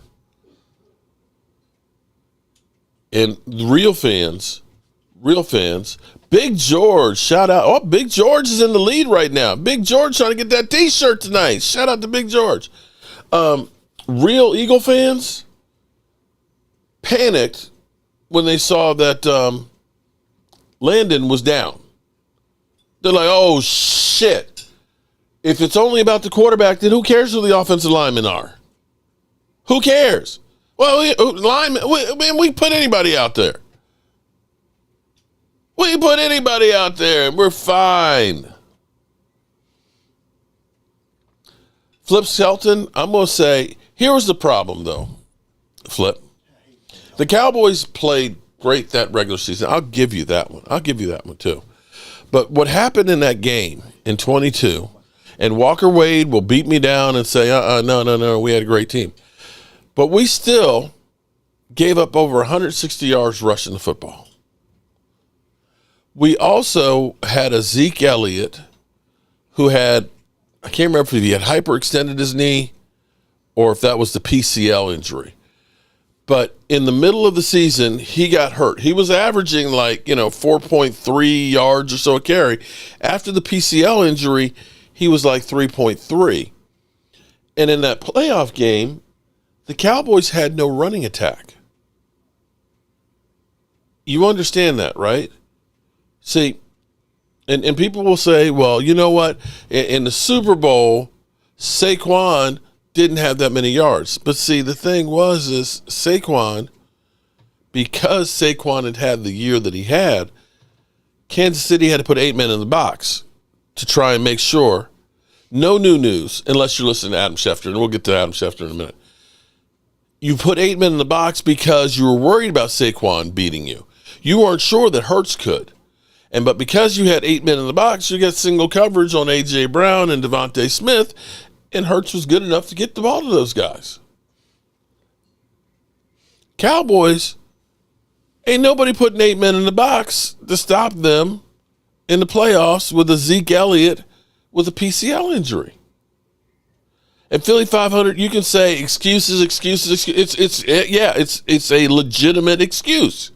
Speaker 2: And real fans, Big George, shout out. Oh, Big George is in the lead right now. Big George trying to get that T-shirt tonight. Shout out to Big George. Real Eagle fans panicked when they saw that Landon was down. They're like, oh, shit. If it's only about the quarterback, then who cares who the offensive linemen are? Who cares? Well, we put anybody out there. We put anybody out there, and we're fine. Flip Shelton, I'm going to say, here was the problem, though, Flip. The Cowboys played great that regular season. I'll give you that one. I'll give you that one, too. But what happened in that game in 22, and Walker Wade will beat me down and say, no, we had a great team. But we still gave up over 160 yards rushing the football. We also had a Zeke Elliott who had, I can't remember if he had hyperextended his knee or if that was the PCL injury. But in the middle of the season, he got hurt. He was averaging 4.3 yards or so a carry. After the PCL injury, he was like 3.3. And in that playoff game, the Cowboys had no running attack. You understand that, right? See, and people will say, well, you know what? In the Super Bowl, Saquon didn't have that many yards. But see, the thing is Saquon, because Saquon had the year that he had, Kansas City had to put 8 men in the box to try and make sure. No new news, unless you're listening to Adam Schefter, and we'll get to Adam Schefter in a minute. You put 8 men in the box because you were worried about Saquon beating you. You weren't sure that Hurts could. But because you had 8 men in the box, you got single coverage on A.J. Brown and Devontae Smith, and Hurts was good enough to get the ball to those guys. Cowboys, ain't nobody putting 8 men in the box to stop them in the playoffs with a Zeke Elliott with a PCL injury. And Philly 500, you can say excuses. It's a legitimate excuse.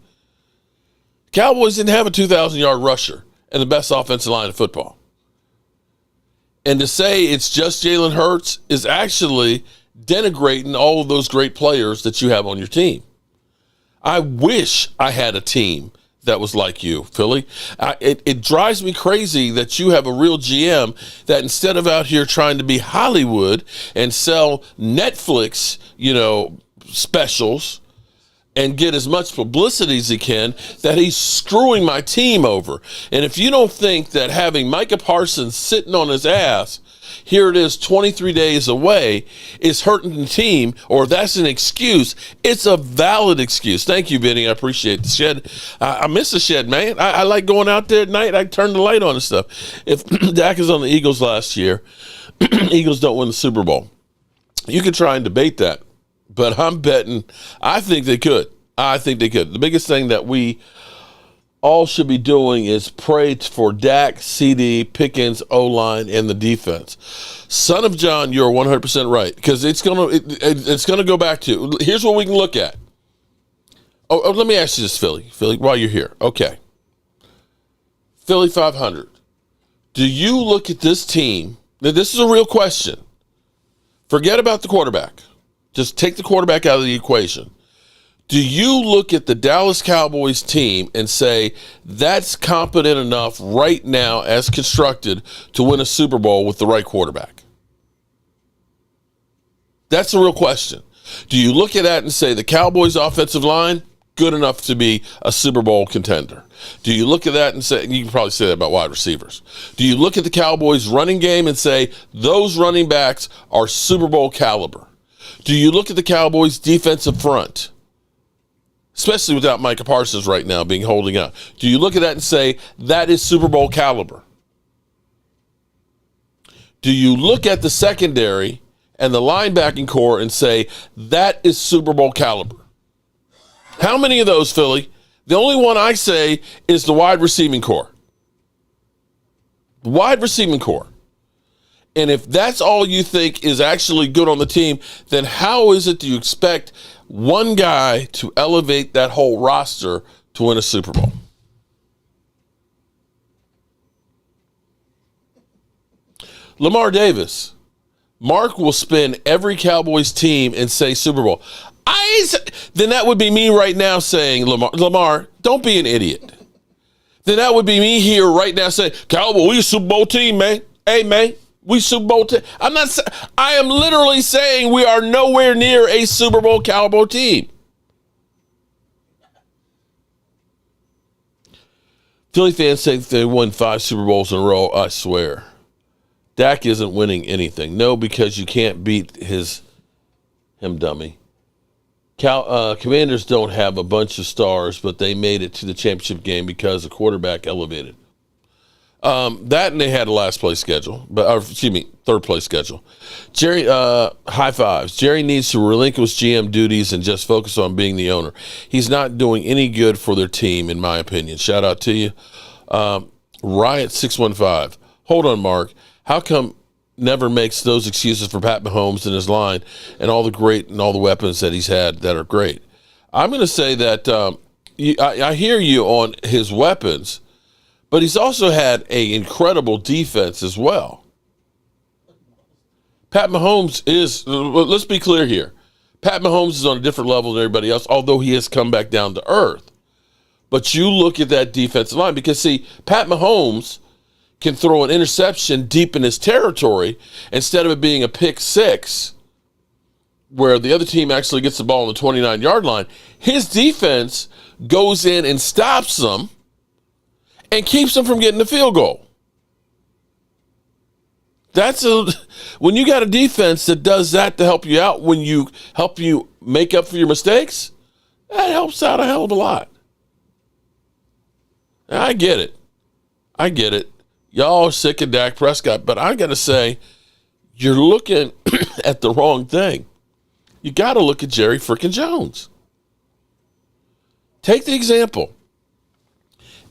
Speaker 2: Cowboys didn't have a 2,000-yard rusher and the best offensive line in football. And to say it's just Jalen Hurts is actually denigrating all of those great players that you have on your team. I wish I had a team that was like you, Philly. It drives me crazy that you have a real GM that instead of out here trying to be Hollywood and sell Netflix, specials and get as much publicity as he can, that he's screwing my team over. And if you don't think that having Micah Parsons sitting on his ass, here it is 23 days away, is hurting the team, or that's an excuse, it's a valid excuse. Thank you, Benny. I appreciate the shed. I miss the shed, man. I like going out there at night. I turn the light on and stuff. If Dak is on the Eagles last year, Eagles don't win the Super Bowl. You can try and debate that, but I'm betting I think they could. The biggest thing that we all should be doing is pray for Dak, CD, Pickens, O-line, and the defense. Son of John, you're 100% right, because it's gonna go back to, here's what we can look at. Oh, let me ask you this, Philly, while you're here. Okay. Philly 500. Do you look at this team? Now, this is a real question. Forget about the quarterback. Just take the quarterback out of the equation. Do you look at the Dallas Cowboys team and say that's competent enough right now as constructed to win a Super Bowl with the right quarterback? That's a real question. Do you look at that and say the Cowboys offensive line, good enough to be a Super Bowl contender? Do you look at that and say, you can probably say that about wide receivers. Do you look at the Cowboys running game and say those running backs are Super Bowl caliber? Do you look at the Cowboys defensive front, especially without Micah Parsons right now being holding up? Do you look at that and say, that is Super Bowl caliber? Do you look at the secondary and the linebacking core and say, that is Super Bowl caliber? How many of those, Philly? The only one I say is the wide receiving core. Wide receiving core. And if that's all you think is actually good on the team, then how is it do you expect one guy to elevate that whole roster to win a Super Bowl? Lamar Davis. Mark will spin every Cowboys team and say Super Bowl. Then that would be me right now saying, Lamar, don't be an idiot. Then that would be me here right now saying, Cowboys, we a Super Bowl team, man. Hey, man, we Super Bowl team. I am literally saying we are nowhere near a Super Bowl Cowboy team. Philly fans say they won 5 Super Bowls in a row. I swear. Dak isn't winning anything. No, because you can't beat him, dummy. Commanders don't have a bunch of stars, but they made it to the championship game because the quarterback elevated. That and they had a last place schedule, third place schedule. Jerry, high fives. Jerry needs to relinquish GM duties and just focus on being the owner. He's not doing any good for their team, in my opinion. Shout out to you. Riot 615. Hold on, Mark. How come never makes those excuses for Pat Mahomes and his line and all the great and all the weapons that he's had that are great? I'm going to say that I hear you on his weapons, but he's also had an incredible defense as well. Pat Mahomes is, let's be clear here, Pat Mahomes is on a different level than everybody else, although he has come back down to earth. But you look at that defensive line, because, see, Pat Mahomes can throw an interception deep in his territory instead of it being a pick six where the other team actually gets the ball on the 29-yard line. His defense goes in and stops them and keeps them from getting the field goal. When you got a defense that does that to help you out, when you help you make up for your mistakes, that helps out a hell of a lot. I get it. Y'all are sick of Dak Prescott, but I got to say, you're looking at the wrong thing. You got to look at Jerry freaking Jones. Take the example.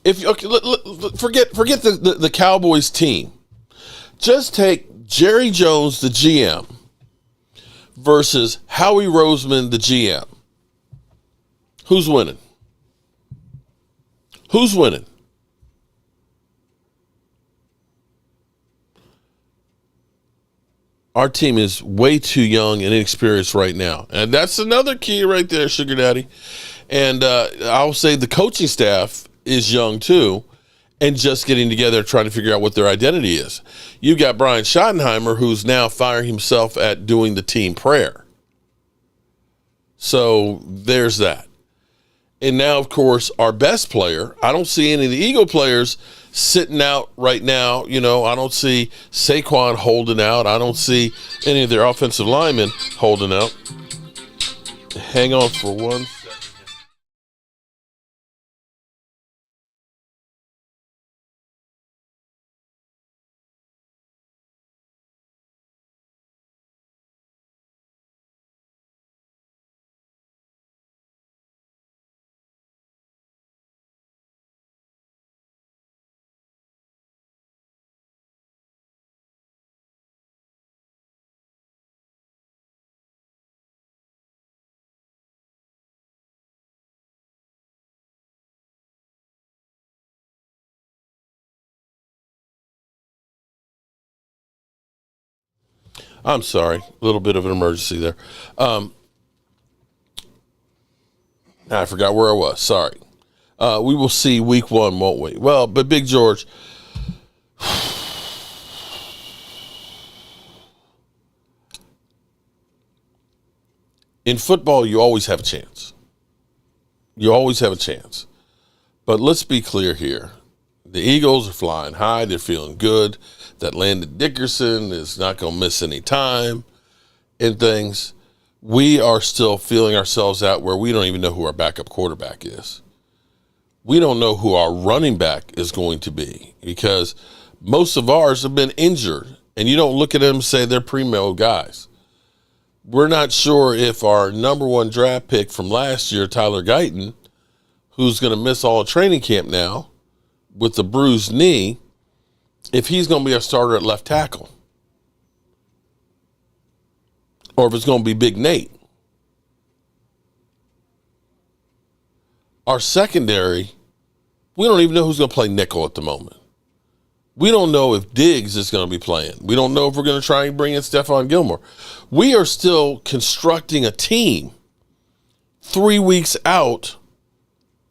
Speaker 2: Forget the Cowboys team. Just take Jerry Jones, the GM, versus Howie Roseman, the GM. Who's winning? Who's winning? Our team is way too young and inexperienced right now. And that's another key right there, Sugar Daddy. And I'll say the coaching staff is young too and just getting together trying to figure out what their identity is. You've got Brian Schottenheimer, who's now firing himself at doing the team prayer. So there's that. And now, of course, our best player, I don't see any of the Eagle players sitting out right now. You know, I don't see Saquon holding out. I don't see any of their offensive linemen holding out. Hang on for 1 second. I'm sorry, a little bit of an emergency there. I forgot where I was. Sorry. We will see week 1, won't we? Well, but Big George, in football, you always have a chance. You always have a chance. But let's be clear here. The Eagles are flying high. They're feeling good. That Landon Dickerson is not going to miss any time and things. We are still feeling ourselves out where we don't even know who our backup quarterback is. We don't know who our running back is going to be because most of ours have been injured, and you don't look at them and say they're primo guys. We're not sure if our number 1 draft pick from last year, Tyler Guyton, who's going to miss all of training camp now with the bruised knee, if he's going to be a starter at left tackle, or if it's going to be Big Nate. Our secondary, we don't even know who's going to play nickel at the moment. We don't know if Diggs is going to be playing. We don't know if we're going to try and bring in Stephon Gilmore. We are still constructing a team 3 weeks out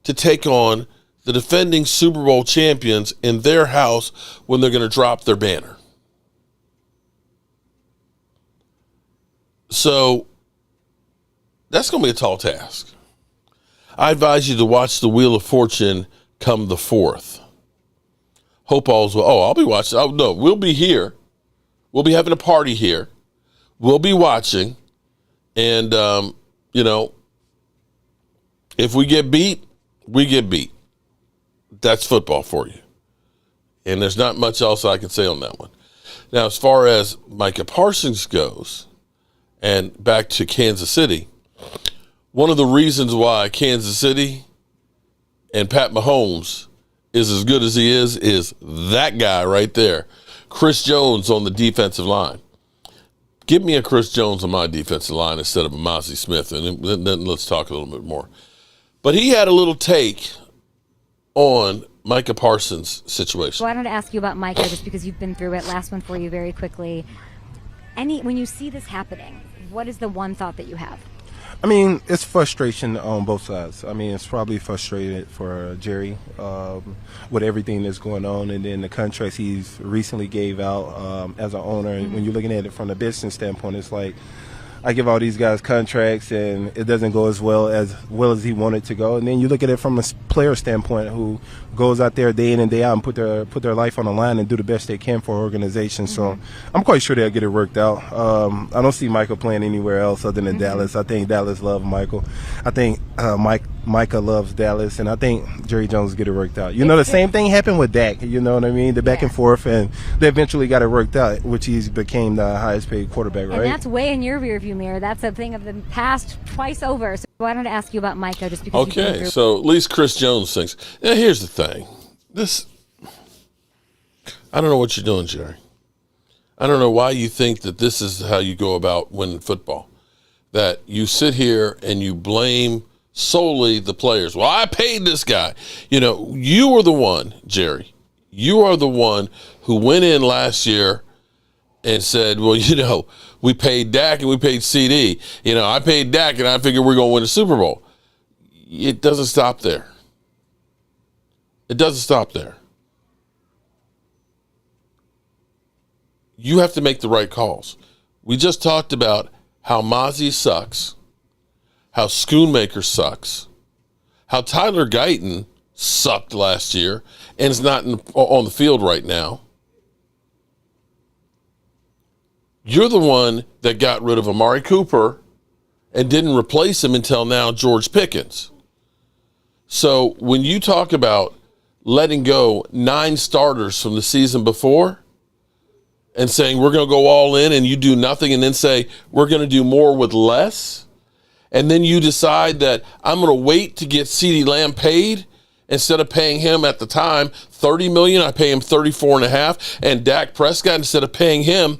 Speaker 2: to take on the defending Super Bowl champions in their house when they're going to drop their banner. So that's going to be a tall task. I advise you to watch the Wheel of Fortune come the 4th. Hope all's well. Oh, I'll be watching. Oh, no, we'll be here. We'll be having a party here. We'll be watching. And, if we get beat, we get beat. That's football for you. And there's not much else I can say on that one. Now, as far as Micah Parsons goes, and back to Kansas City, one of the reasons why Kansas City and Pat Mahomes is as good as he is that guy right there, Chris Jones on the defensive line. Give me a Chris Jones on my defensive line instead of a Mozzie Smith, and then let's talk a little bit more. But he had a little take on Micah Parsons' situation.
Speaker 10: Well, I wanted to ask you about Micah just because you've been through it. Last one for you very quickly. When you see this happening, what is the one thought that you have?
Speaker 11: I mean, it's frustration on both sides. I mean, it's probably frustrated for Jerry with everything that's going on, and then the contracts he's recently gave out as an owner. Mm-hmm. When you're looking at it from a business standpoint, it's like, I give all these guys contracts and it doesn't go as well as he wanted to go. And then you look at it from a player standpoint who goes out there day in and day out and put their life on the line and do the best they can for our organization. Mm-hmm. So I'm quite sure they'll get it worked out. I don't see Michael playing anywhere else other than Dallas. I think Dallas loves Michael. I think Micah loves Dallas, and I think Jerry Jones will get it worked out. You know, the same thing happened with Dak. You know what I mean? The back and forth, and they eventually got it worked out, which he became the highest paid quarterback, right?
Speaker 10: And that's way in your rearview mirror. That's a thing of the past twice over. So I wanted to ask you about Micah just because.
Speaker 2: Okay, so at least Chris Jones thinks. Now, here's the thing. I don't know what you're doing, Jerry. I don't know why you think that this is how you go about winning football. That you sit here and you blame solely the players. Well, I paid this guy. You know, you were the one, Jerry. You are the one who went in last year and said, well, you know, we paid Dak and we paid CD. You know, I paid Dak and I figured we're going to win a Super Bowl. It doesn't stop there. It doesn't stop there. You have to make the right calls. We just talked about how Mozzie sucks, how Schoonmaker sucks, how Tyler Guyton sucked last year and is not on the field right now. You're the one that got rid of Amari Cooper and didn't replace him until now, George Pickens. So when you talk about letting go 9 starters from the season before and saying we're going to go all in and you do nothing and then say we're going to do more with less, and then you decide that I'm going to wait to get CeeDee Lamb paid instead of paying him at the time $30 million, I pay him $34.5, and Dak Prescott, instead of paying him,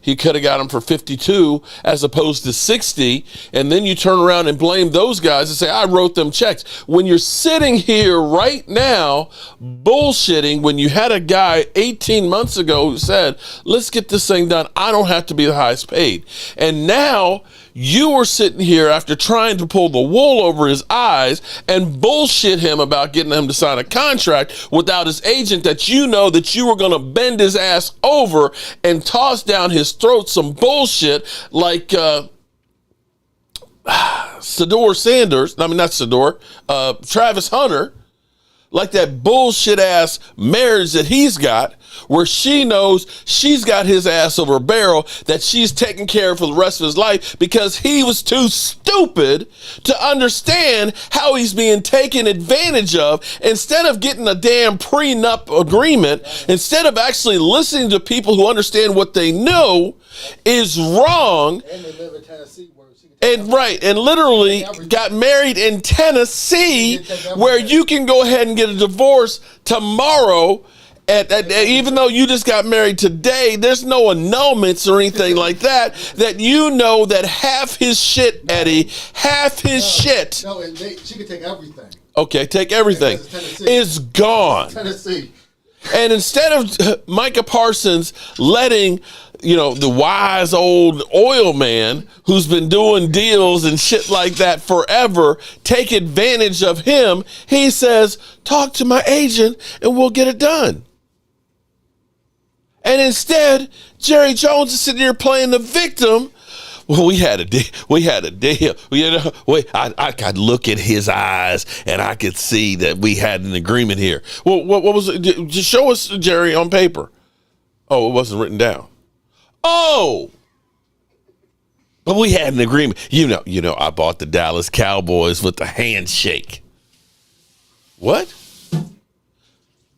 Speaker 2: he could have got him for 52 as opposed to 60, and then you turn around and blame those guys and say, I wrote them checks. When you're sitting here right now bullshitting when you had a guy 18 months ago who said, let's get this thing done, I don't have to be the highest paid. And now you are sitting here after trying to pull the wool over his eyes and bullshit him about getting him to sign a contract without his agent that you know that you were going to bend his ass over and toss down his throat some bullshit like Sador Sanders. I mean, not Sador, Travis Hunter. Like that bullshit ass marriage that he's got, where she knows she's got his ass over a barrel that she's taking care of for the rest of his life because he was too stupid to understand how he's being taken advantage of. Instead of getting a damn prenup agreement, instead of actually listening to people who understand what they know is wrong.
Speaker 6: And they live in Tennessee.
Speaker 2: And right, and literally got married in Tennessee, where you can go ahead and get a divorce tomorrow. Even though you just got married today, there's no annulments or anything like that. That you know that half his shit, Eddie, half his shit.
Speaker 6: No, she could take everything.
Speaker 2: Okay, take everything. Is gone.
Speaker 6: Tennessee.
Speaker 2: And instead of Micah Parsons letting, you know, the wise old oil man who's been doing deals and shit like that forever take advantage of him, he says, talk to my agent and we'll get it done. And instead, Jerry Jones is sitting here playing the victim. Well, we had a deal. You know, I could look at his eyes and I could see that we had an agreement here. Well, what was it? Just show us, Jerry, on paper. Oh, it wasn't written down. Oh, but we had an agreement. You know, I bought the Dallas Cowboys with the handshake. What?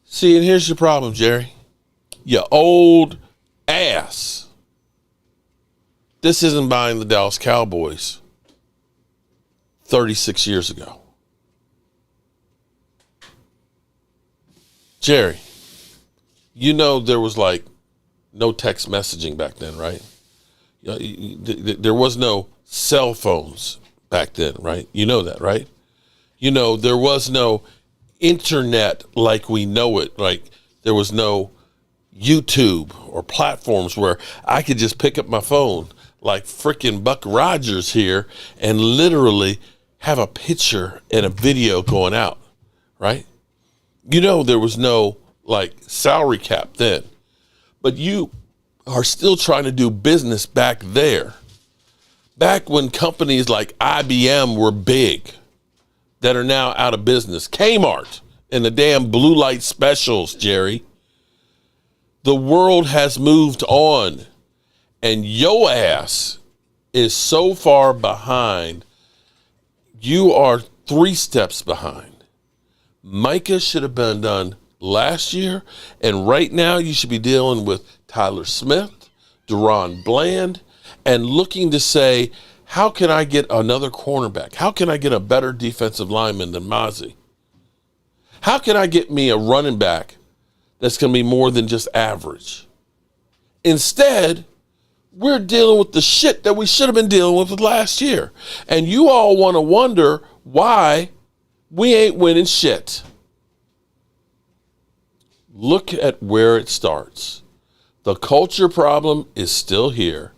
Speaker 2: See, and here's your problem, Jerry. You old ass. This isn't buying the Dallas Cowboys 36 years ago. Jerry, you know there was like no text messaging back then, right? There was no cell phones back then, right? You know that, right? There was no internet like we know it. Like there was no YouTube or platforms where I could just pick up my phone like freaking Buck Rogers here and literally have a picture and a video going out, right? There was no like salary cap then, but you are still trying to do business back there. Back when companies like IBM were big that are now out of business. Kmart and the damn blue light specials, Jerry. The world has moved on, and your ass is so far behind. You are 3 steps behind. Micah should have been done last year, and right now you should be dealing with Tyler Smith, Deron Bland, and looking to say, how can I get another cornerback? How can I get a better defensive lineman than Mozzie? How can I get me a running back that's going to be more than just average? Instead, we're dealing with the shit that we should have been dealing with last year. And you all want to wonder why we ain't winning shit. Look at where it starts. The culture problem is still here,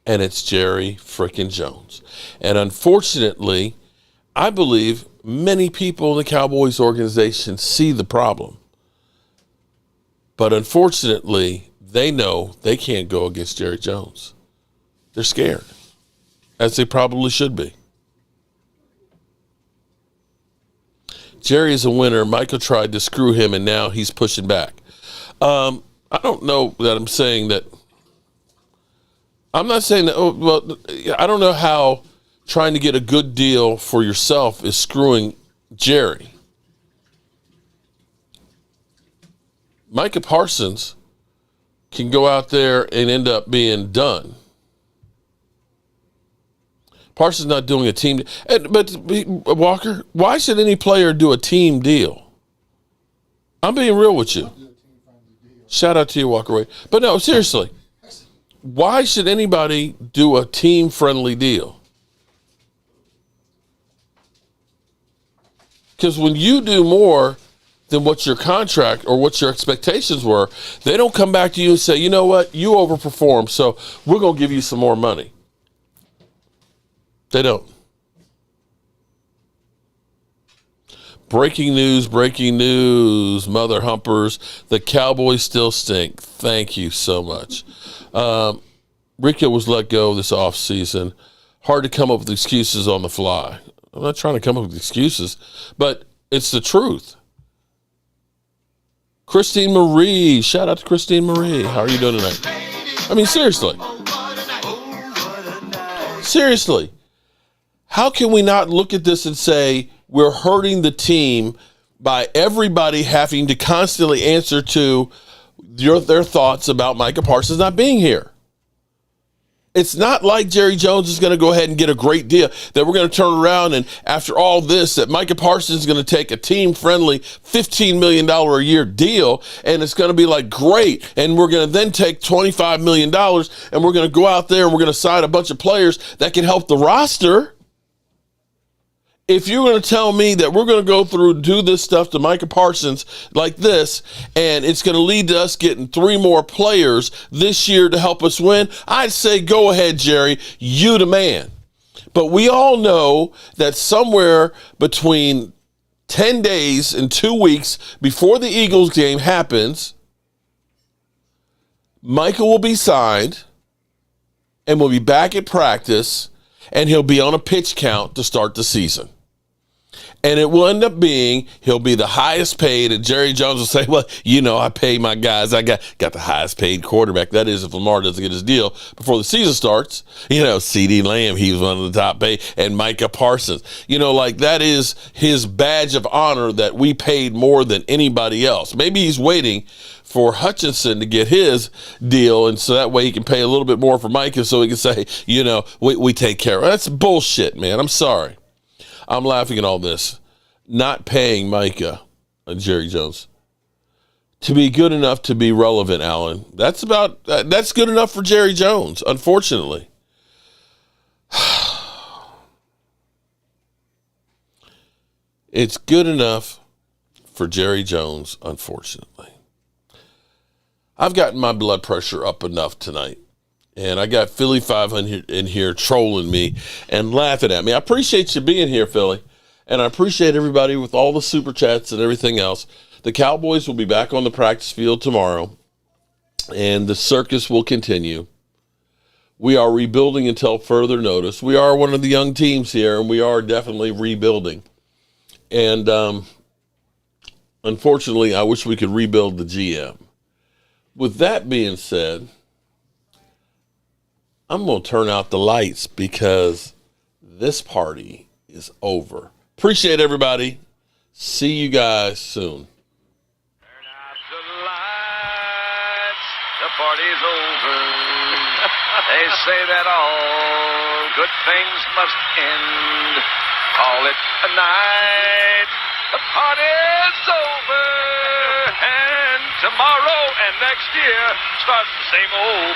Speaker 2: and it's Jerry frickin' Jones. And unfortunately, I believe many people in the Cowboys organization see the problem. But unfortunately, they know they can't go against Jerry Jones. They're scared, as they probably should be. Jerry is a winner. Michael tried to screw him, and now he's pushing back. I don't know that I'm saying that. I'm not saying that. Oh, well, I don't know how trying to get a good deal for yourself is screwing Jerry. Micah Parsons can go out there and end up being done. Parsons not doing a team. But Walker, why should any player do a team deal? I'm being real with you. Shout out to you, Walker Wade. But no, seriously, why should anybody do a team-friendly deal? Because when you do more than what your contract or what your expectations were, they don't come back to you and say, you know what, you overperformed, so we're going to give you some more money. They don't. Breaking news, mother humpers. The Cowboys still stink. Thank you so much. Rico was let go this offseason. Hard to come up with excuses on the fly. I'm not trying to come up with excuses, but it's the truth. Christine Marie. Shout out to Christine Marie. How are you doing tonight? I mean, seriously. Seriously. How can we not look at this and say we're hurting the team by everybody having to constantly answer to their thoughts about Micah Parsons not being here? It's not like Jerry Jones is going to go ahead and get a great deal, that we're going to turn around and after all this, that Micah Parsons is going to take a team-friendly $15 million a year deal, and it's going to be like, great, and we're going to then take $25 million, and we're going to go out there and we're going to sign a bunch of players that can help the roster. If you're going to tell me that we're going to do this stuff to Micah Parsons like this, and it's going to lead to us getting 3 more players this year to help us win, I'd say go ahead, Jerry. You the man. But we all know that somewhere between 10 days and 2 weeks before the Eagles game happens, Micah will be signed and will be back at practice, and he'll be on a pitch count to start the season. And it will end up being, he'll be the highest paid, and Jerry Jones will say, well, I pay my guys. I got the highest paid quarterback. That is, if Lamar doesn't get his deal before the season starts. CeeDee Lamb, he was one of the top paid, and Micah Parsons. That is his badge of honor, that we paid more than anybody else. Maybe he's waiting for Hutchinson to get his deal, and so that way he can pay a little bit more for Micah, so he can say, we take care of it. That's bullshit, man. I'm sorry. I'm laughing at all this. Not paying Micah and Jerry Jones to be good enough to be relevant, Alan. That's good enough for Jerry Jones, unfortunately. It's good enough for Jerry Jones, unfortunately. I've gotten my blood pressure up enough tonight, and I got Philly 500 in here trolling me and laughing at me. I appreciate you being here, Philly, and I appreciate everybody with all the super chats and everything else. The Cowboys will be back on the practice field tomorrow, and the circus will continue. We are rebuilding until further notice. We are one of the young teams here, and we are definitely rebuilding. And unfortunately, I wish we could rebuild the GM. With that being said, I'm going to turn out the lights because this party is over. Appreciate everybody. See you guys soon.
Speaker 12: Turn out the lights. The party's over. They say that all good things must end. Call it a night. The party's over. And tomorrow and next year starts the same old